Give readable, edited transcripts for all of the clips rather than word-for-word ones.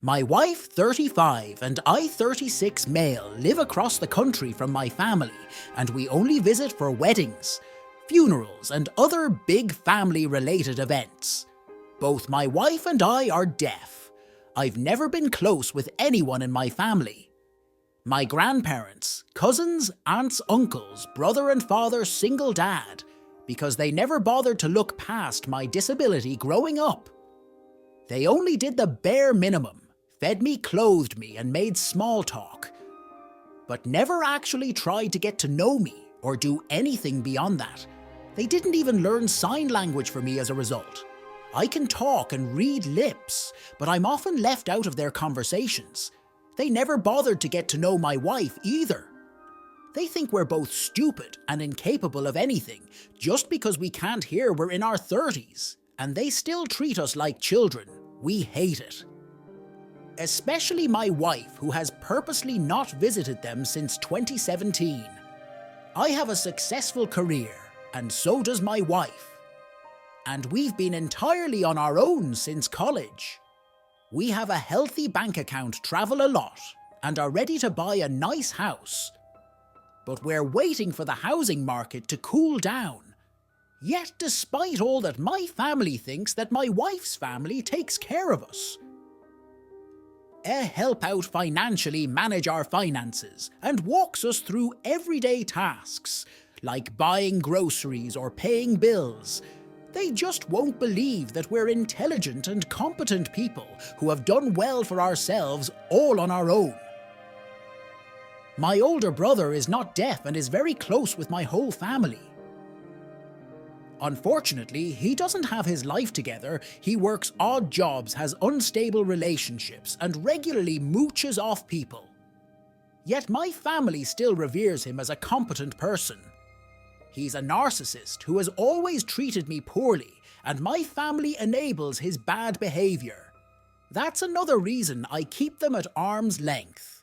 My wife, 35, and I, 36 male, live across the country from my family, and we only visit for weddings, funerals, and other big family-related events. Both my wife and I are deaf. I've never been close with anyone in my family. My grandparents, cousins, aunts, uncles, brother and father single dad, because they never bothered to look past my disability growing up. They only did the bare minimum. Fed me, clothed me, and made small talk, but never actually tried to get to know me or do anything beyond that. They didn't even learn sign language for me as a result. I can talk and read lips, but I'm often left out of their conversations. They never bothered to get to know my wife either. They think we're both stupid and incapable of anything just because we can't hear we're in our 30s, and they still treat us like children. We hate it. Especially my wife, who has purposely not visited them since 2017. I have a successful career, and so does my wife. And we've been entirely on our own since college. We have a healthy bank account, travel a lot, and are ready to buy a nice house. But we're waiting for the housing market to cool down. Yet despite all that, my family thinks that my wife's family takes care of us. Help out financially, manage our finances, and walks us through everyday tasks, like buying groceries or paying bills. They just won't believe that we're intelligent and competent people who have done well for ourselves all on our own. My older brother is not deaf and is very close with my whole family. Unfortunately, he doesn't have his life together. He works odd jobs, has unstable relationships, and regularly mooches off people. Yet my family still reveres him as a competent person. He's a narcissist who has always treated me poorly, and my family enables his bad behavior. That's another reason I keep them at arm's length.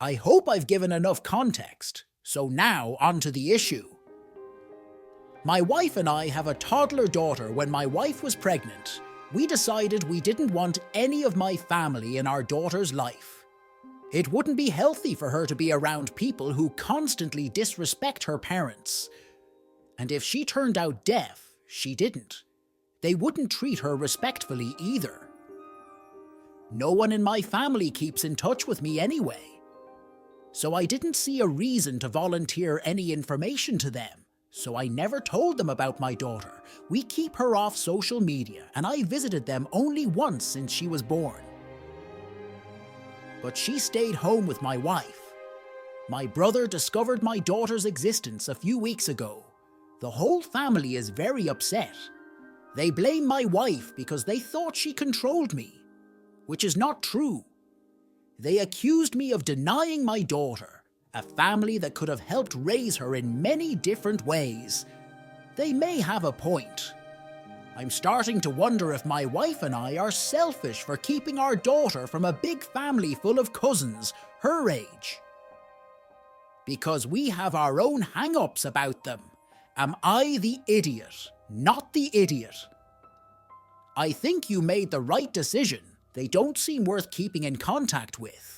I hope I've given enough context, so now onto the issue. My wife and I have a toddler daughter. When my wife was pregnant, we decided we didn't want any of my family in our daughter's life. It wouldn't be healthy for her to be around people who constantly disrespect her parents. And if she turned out deaf, she didn't. They wouldn't treat her respectfully either. No one in my family keeps in touch with me anyway. So I didn't see a reason to volunteer any information to them. So I never told them about my daughter. We keep her off social media, and I visited them only once since she was born. But she stayed home with my wife. My brother discovered my daughter's existence a few weeks ago. The whole family is very upset. They blame my wife because they thought she controlled me, which is not true. They accused me of denying my daughter, a family that could have helped raise her in many different ways. They may have a point. I'm starting to wonder if my wife and I are selfish for keeping our daughter from a big family full of cousins her age. Because we have our own hang-ups about them. Am I the idiot, not the idiot? I think you made the right decision. They don't seem worth keeping in contact with.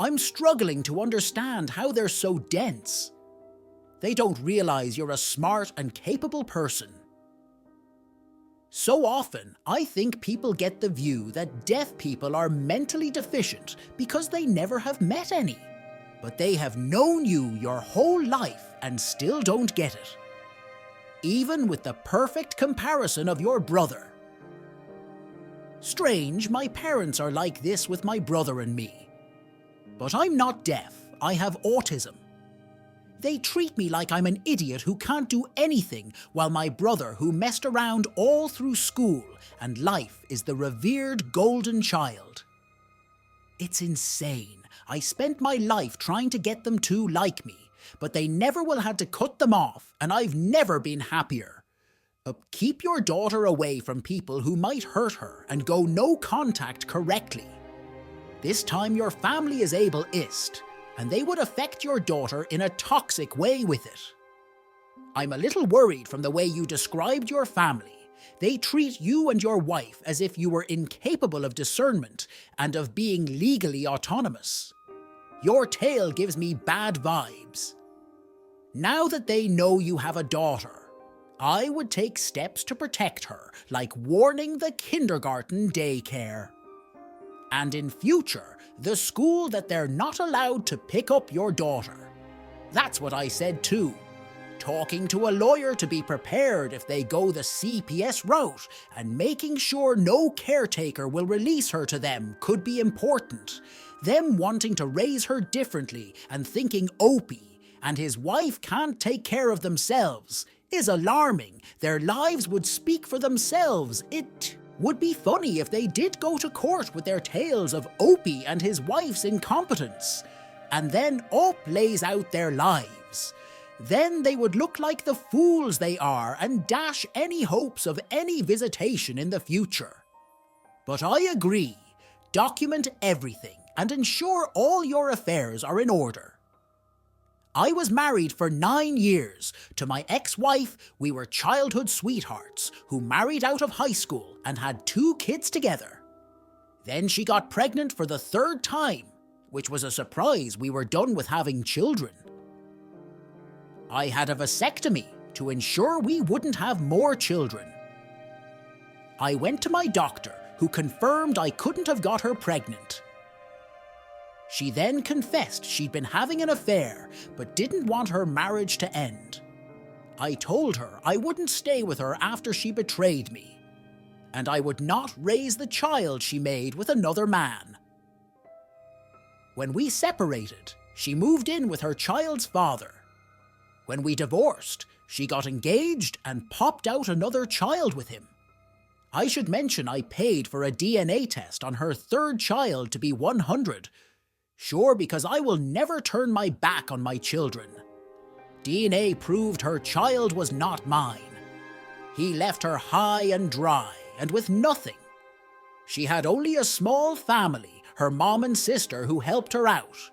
I'm struggling to understand how they're so dense. They don't realize you're a smart and capable person. So often, I think people get the view that deaf people are mentally deficient because they never have met any. But they have known you your whole life and still don't get it. Even with the perfect comparison of your brother. Strange, my parents are like this with my brother and me. But I'm not deaf, I have autism. They treat me like I'm an idiot who can't do anything, while my brother, who messed around all through school and life, is the revered golden child. It's insane. I spent my life trying to get them to like me, but they never will had to cut them off, and I've never been happier. Keep your daughter away from people who might hurt her and go no contact correctly. This time your family is ableist, and they would affect your daughter in a toxic way with it. I'm a little worried from the way you described your family, They treat you and your wife as if you were incapable of discernment and of being legally autonomous. Your tale gives me bad vibes. Now that they know you have a daughter, I would take steps to protect her, like warning the kindergarten daycare. And in future, the school that they're not allowed to pick up your daughter. That's what I said too. Talking to a lawyer to be prepared if they go the CPS route, and making sure no caretaker will release her to them could be important. Them wanting to raise her differently and thinking Opie and his wife can't take care of themselves is alarming. Their lives would speak for themselves. It would be funny if they did go to court with their tales of Opie and his wife's incompetence, and then Op lays out their lives. Then they would look like the fools they are and dash any hopes of any visitation in the future. But I agree, document everything and ensure all your affairs are in order. I was married for 9 years. To my ex-wife, we were childhood sweethearts who married out of high school and had 2 kids together. Then she got pregnant for the 3rd time, which was a surprise. We were done with having children. I had a vasectomy to ensure we wouldn't have more children. I went to my doctor, who confirmed I couldn't have got her pregnant. She then confessed she'd been having an affair, but didn't want her marriage to end. I told her I wouldn't stay with her after she betrayed me, and I would not raise the child she made with another man. When we separated, she moved in with her child's father. When we divorced, she got engaged and popped out another child with him. I should mention I paid for a DNA test on her 3rd child to be 100. Sure, because I will never turn my back on my children. DNA proved her child was not mine. He left her high and dry and with nothing. She had only a small family, her mom and sister, who helped her out.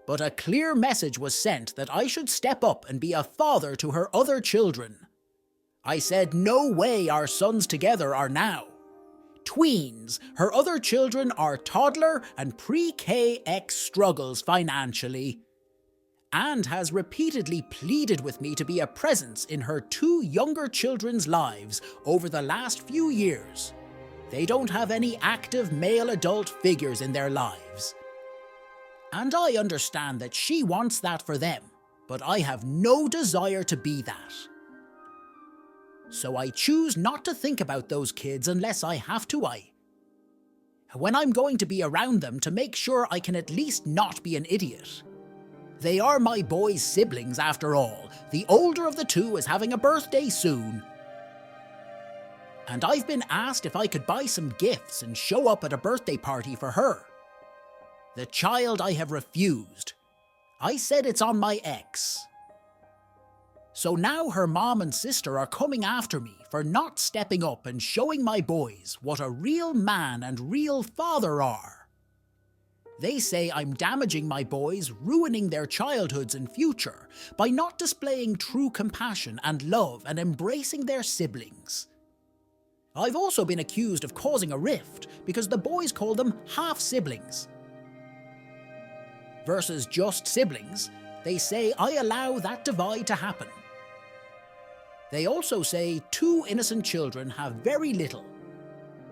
But a clear message was sent that I should step up and be a father to her other children. I said no way our sons together are now. Tweens, her other children are toddler and pre-KX struggles financially, and has repeatedly pleaded with me to be a presence in her 2 younger children's lives over the last few years. They don't have any active male adult figures in their lives. And I understand that she wants that for them, but I have no desire to be that. So I choose not to think about those kids unless I have to. When I'm going to be around them, to make sure I can at least not be an idiot. They are my boys' siblings after all. The older of the 2 is having a birthday soon. And I've been asked if I could buy some gifts and show up at a birthday party for her. The child I have refused. I said it's on my ex. So now her mom and sister are coming after me for not stepping up and showing my boys what a real man and real father are. They say I'm damaging my boys, ruining their childhoods and future by not displaying true compassion and love and embracing their siblings. I've also been accused of causing a rift because the boys call them half-siblings. Versus just siblings, they say I allow that divide to happen. They also say 2 innocent children have very little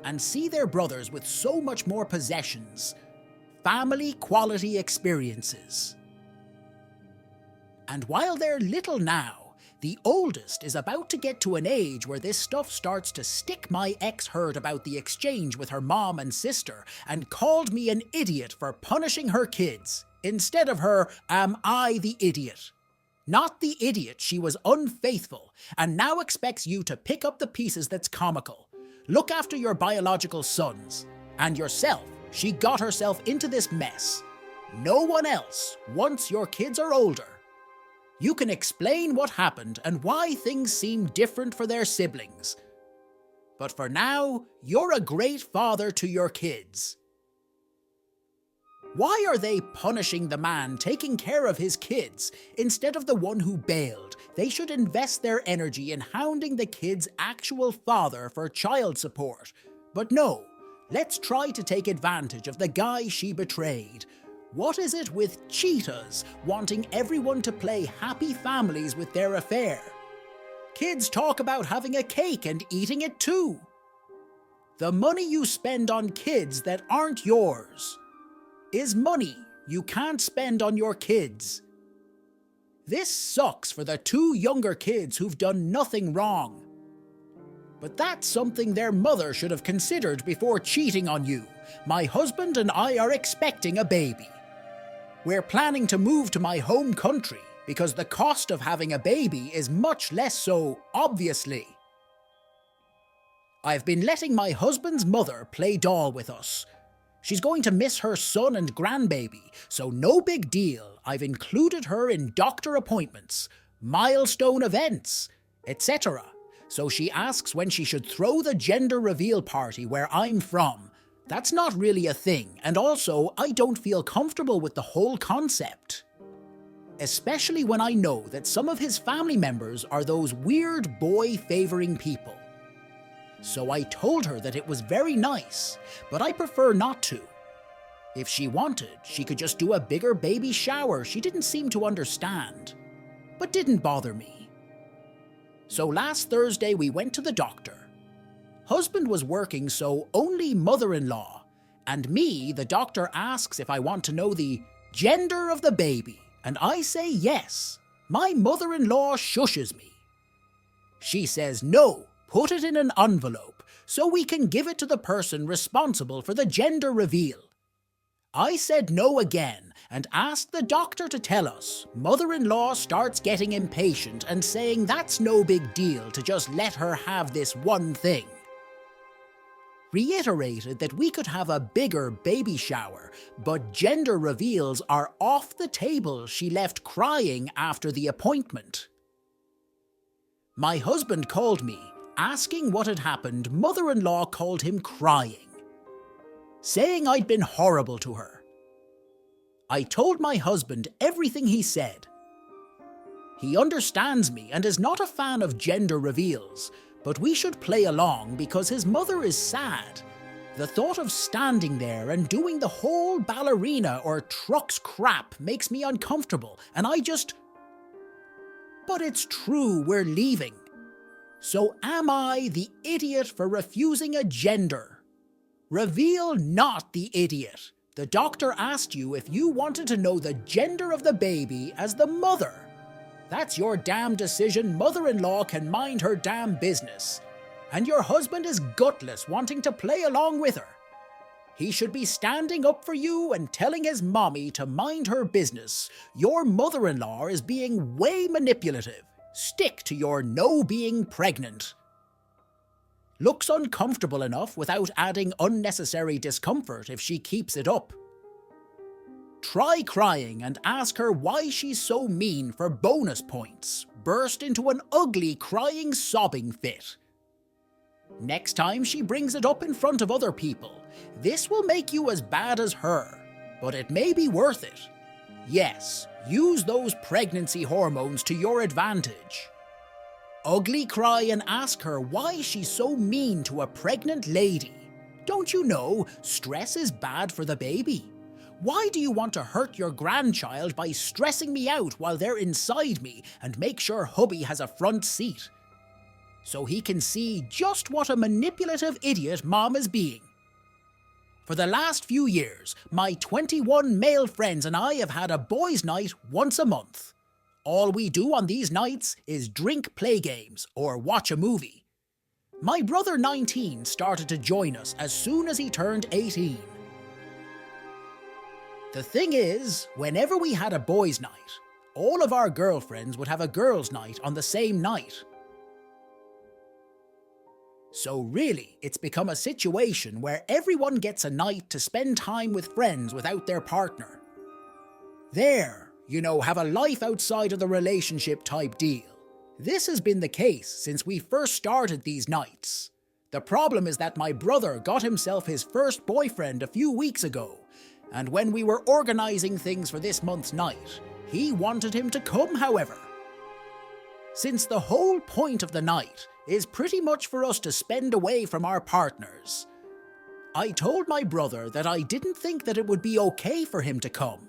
and see their brothers with so much more possessions, family quality experiences. And while they're little now, the oldest is about to get to an age where this stuff starts to stick. My ex heard about the exchange with her mom and sister and called me an idiot for punishing her kids. Instead of her, am I the idiot? Not the idiot, she was unfaithful, and now expects you to pick up the pieces that's comical. Look after your biological sons. And yourself, she got herself into this mess. No one else, once your kids are older. You can explain what happened and why things seem different for their siblings. But for now, you're a great father to your kids. Why are they punishing the man taking care of his kids instead of the one who bailed? They should invest their energy in hounding the kid's actual father for child support. But no, let's try to take advantage of the guy she betrayed. What is it with cheetahs wanting everyone to play happy families with their affair? Kids talk about having a cake and eating it too. The money you spend on kids that aren't yours is money you can't spend on your kids. This sucks for the 2 younger kids who've done nothing wrong. But that's something their mother should have considered before cheating on you. My husband and I are expecting a baby. We're planning to move to my home country because the cost of having a baby is much less so, obviously. I've been letting my husband's mother play doll with us. She's going to miss her son and grandbaby, so no big deal. I've included her in doctor appointments, milestone events, etc. So she asks when she should throw the gender reveal party where I'm from. That's not really a thing, and also I don't feel comfortable with the whole concept. Especially when I know that some of his family members are those weird boy-favouring people. So I told her that it was very nice, but I prefer not to. If she wanted, she could just do a bigger baby shower. She didn't seem to understand, but didn't bother me. So last Thursday we went to the doctor. Husband was working, so only mother-in-law. And me, the doctor asks if I want to know the gender of the baby, and I say yes. My mother-in-law shushes me. She says no. Put it in an envelope so we can give it to the person responsible for the gender reveal. I said no again and asked the doctor to tell us. Mother-in-law starts getting impatient and saying that's no big deal to just let her have this one thing. Reiterated that we could have a bigger baby shower, but gender reveals are off the table. She left crying after the appointment. My husband called me. Asking what had happened, mother-in-law called him crying, saying I'd been horrible to her. I told my husband everything he said. He understands me and is not a fan of gender reveals, but we should play along because his mother is sad. The thought of standing there and doing the whole ballerina or trucks crap makes me uncomfortable, and I just... But it's true, we're leaving. So am I the idiot for refusing a gender? Reveal not the idiot. The doctor asked you if you wanted to know the gender of the baby as the mother. That's your damn decision. Mother-in-law can mind her damn business. And your husband is gutless wanting to play along with her. He should be standing up for you and telling his mommy to mind her business. Your mother-in-law is being way manipulative. Stick to your no being pregnant. Looks uncomfortable enough without adding unnecessary discomfort if she keeps it up. Try crying and ask her why she's so mean for bonus points. Burst into an ugly crying sobbing fit. Next time she brings it up in front of other people, this will make you as bad as her, but it may be worth it. Yes, use those pregnancy hormones to your advantage. Ugly cry and ask her why she's so mean to a pregnant lady. Don't you know stress is bad for the baby? Why do you want to hurt your grandchild by stressing me out while they're inside me and make sure hubby has a front seat? So he can see just what a manipulative idiot mom is being. For the last few years, my 21 male friends and I have had a boys' night once a month. All we do on these nights is drink play games or watch a movie. My brother 19 started to join us as soon as he turned 18. The thing is, whenever we had a boys' night, all of our girlfriends would have a girls' night on the same night. So really, it's become a situation where everyone gets a night to spend time with friends without their partner. There, have a life outside of the relationship type deal. This has been the case since we first started these nights. The problem is that my brother got himself his first boyfriend a few weeks ago, And when we were organising things for this month's night, he wanted him to come, however. Since the whole point of the night is pretty much for us to spend away from our partners, I told my brother that I didn't think that it would be okay for him to come.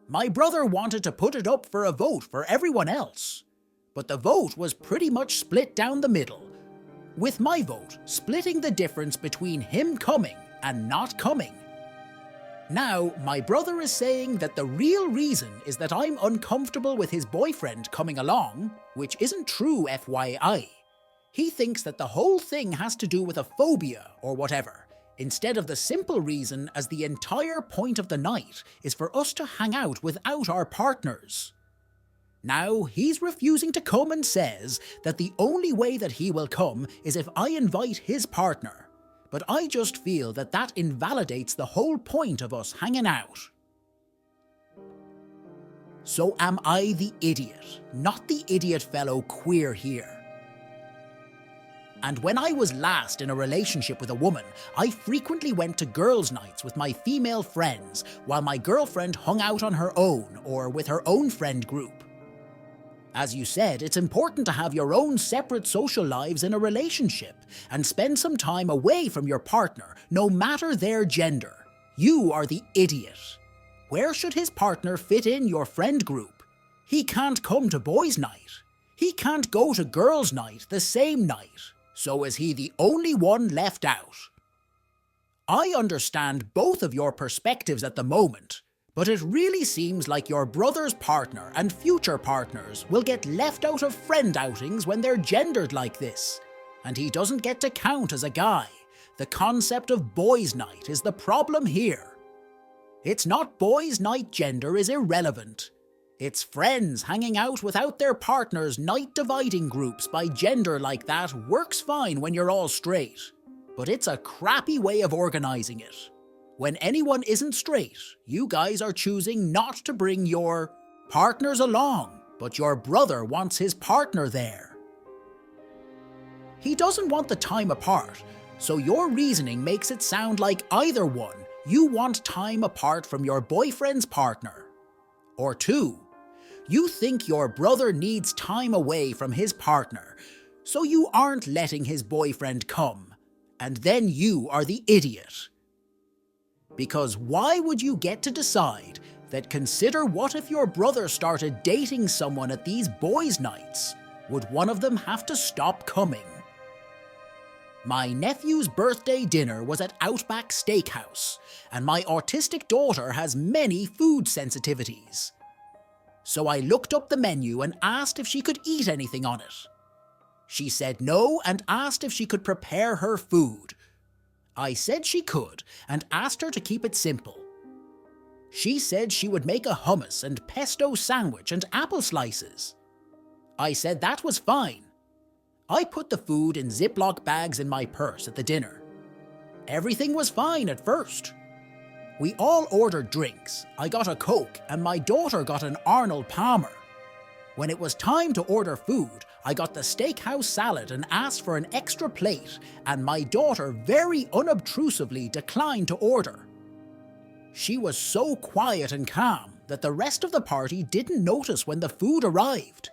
My brother wanted to put it up for a vote for everyone else, but the vote was pretty much split down the middle, with my vote splitting the difference between him coming and not coming. Now, my brother is saying that the real reason is that I'm uncomfortable with his boyfriend coming along, which isn't true, FYI. He thinks that the whole thing has to do with a phobia or whatever, instead of the simple reason as the entire point of the night is for us to hang out without our partners. Now, he's refusing to come and says that the only way that he will come is if I invite his partner. But I just feel that that invalidates the whole point of us hanging out. So am I the idiot, not the idiot fellow queer here? And when I was last in a relationship with a woman, I frequently went to girls' nights with my female friends while my girlfriend hung out on her own or with her own friend group. As you said, it's important to have your own separate social lives in a relationship and spend some time away from your partner, no matter their gender. You are the idiot. Where should his partner fit in your friend group? He can't come to boys' night. He can't go to girls' night the same night. So is he the only one left out? I understand both of your perspectives at the moment, but it really seems like your brother's partner and future partners will get left out of friend outings when they're gendered like this, and he doesn't get to count as a guy. The concept of boys' night is the problem here. It's not boys' night, gender is irrelevant. It's friends hanging out without their partners. Night dividing groups by gender like that works fine when you're all straight, but it's a crappy way of organising it. When anyone isn't straight, you guys are choosing not to bring your partners along, but your brother wants his partner there. He doesn't want the time apart, so your reasoning makes it sound like either one, you want time apart from your boyfriend's partner, or two, you think your brother needs time away from his partner, so you aren't letting his boyfriend come, and then you are the idiot. Because why would you get to decide that consider what if your brother started dating someone at these boys' nights? Would one of them have to stop coming? My nephew's birthday dinner was at Outback Steakhouse, and my autistic daughter has many food sensitivities. So I looked up the menu and asked if she could eat anything on it. She said no and asked if she could prepare her food. I said she could and asked her to keep it simple. She said she would make a hummus and pesto sandwich and apple slices. I said that was fine. I put the food in Ziploc bags in my purse at the dinner. Everything was fine at first. We all ordered drinks. I got a Coke and my daughter got an Arnold Palmer. When it was time to order food, I got the steakhouse salad and asked for an extra plate, and my daughter very unobtrusively declined to order. She was so quiet and calm that the rest of the party didn't notice when the food arrived.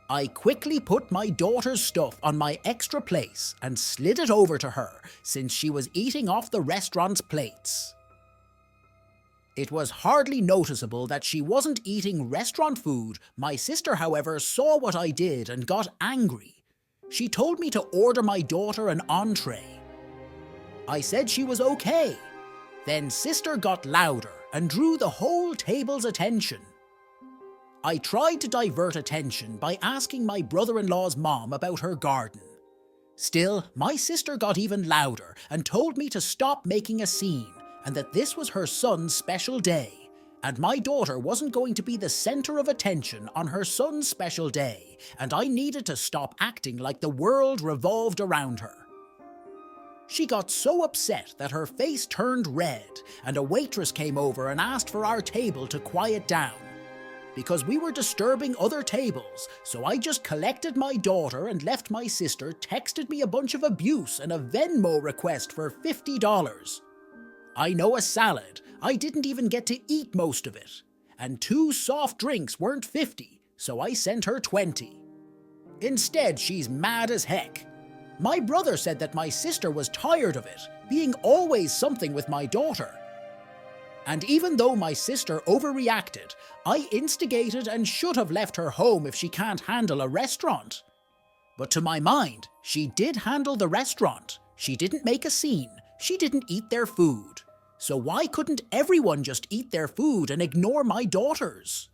I quickly put my daughter's stuff on my extra place and slid it over to her since she was eating off the restaurant's plates. It was hardly noticeable that she wasn't eating restaurant food. My sister, however, saw what I did and got angry. She told me to order my daughter an entree. I said she was okay. Then sister got louder and drew the whole table's attention. I tried to divert attention by asking my brother-in-law's mom about her garden. Still, my sister got even louder and told me to stop making a scene, and that this was her son's special day, and my daughter wasn't going to be the center of attention on her son's special day, and I needed to stop acting like the world revolved around her. She got so upset that her face turned red, and a waitress came over and asked for our table to quiet down, because we were disturbing other tables, so I just collected my daughter and left. My sister texted me a bunch of abuse and a Venmo request for $50. I know a salad. I didn't even get to eat most of it. And 2 soft drinks weren't 50, so I sent her 20. Instead, she's mad as heck. My brother said that my sister was tired of it, being always something with my daughter. And even though my sister overreacted, I instigated and should have left her home if she can't handle a restaurant. But to my mind, she did handle the restaurant. She didn't make a scene. She didn't eat their food. So why couldn't everyone just eat their food and ignore my daughters?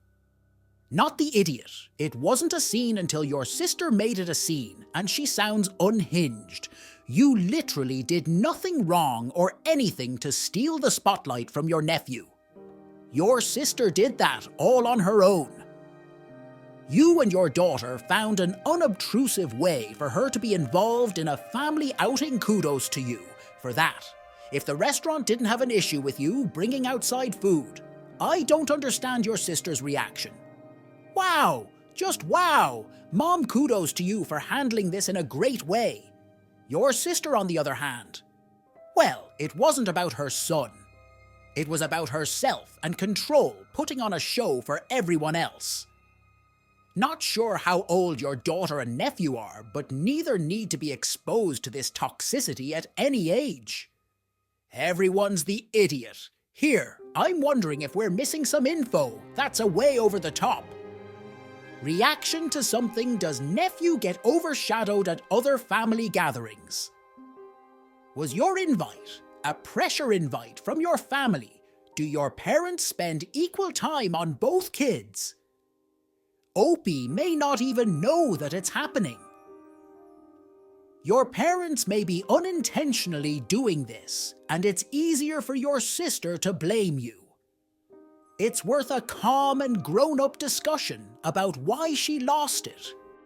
Not the idiot. It wasn't a scene until your sister made it a scene, and she sounds unhinged. You literally did nothing wrong or anything to steal the spotlight from your nephew. Your sister did that all on her own. You and your daughter found an unobtrusive way for her to be involved in a family outing. Kudos to you for that. If the restaurant didn't have an issue with you bringing outside food, I don't understand your sister's reaction. Wow! Just wow! Mom, kudos to you for handling this in a great way. Your sister, on the other hand, well, it wasn't about her son. It was about herself and control, putting on a show for everyone else. Not sure how old your daughter and nephew are, but neither need to be exposed to this toxicity at any age. Everyone's the idiot. Here, I'm wondering if we're missing some info. That's a way over the top. Reaction to something: does nephew get overshadowed at other family gatherings? Was your invite a pressure invite from your family? Do your parents spend equal time on both kids? Opie may not even know that it's happening. Your parents may be unintentionally doing this, and it's easier for your sister to blame you. It's worth a calm and grown-up discussion about why she lost it.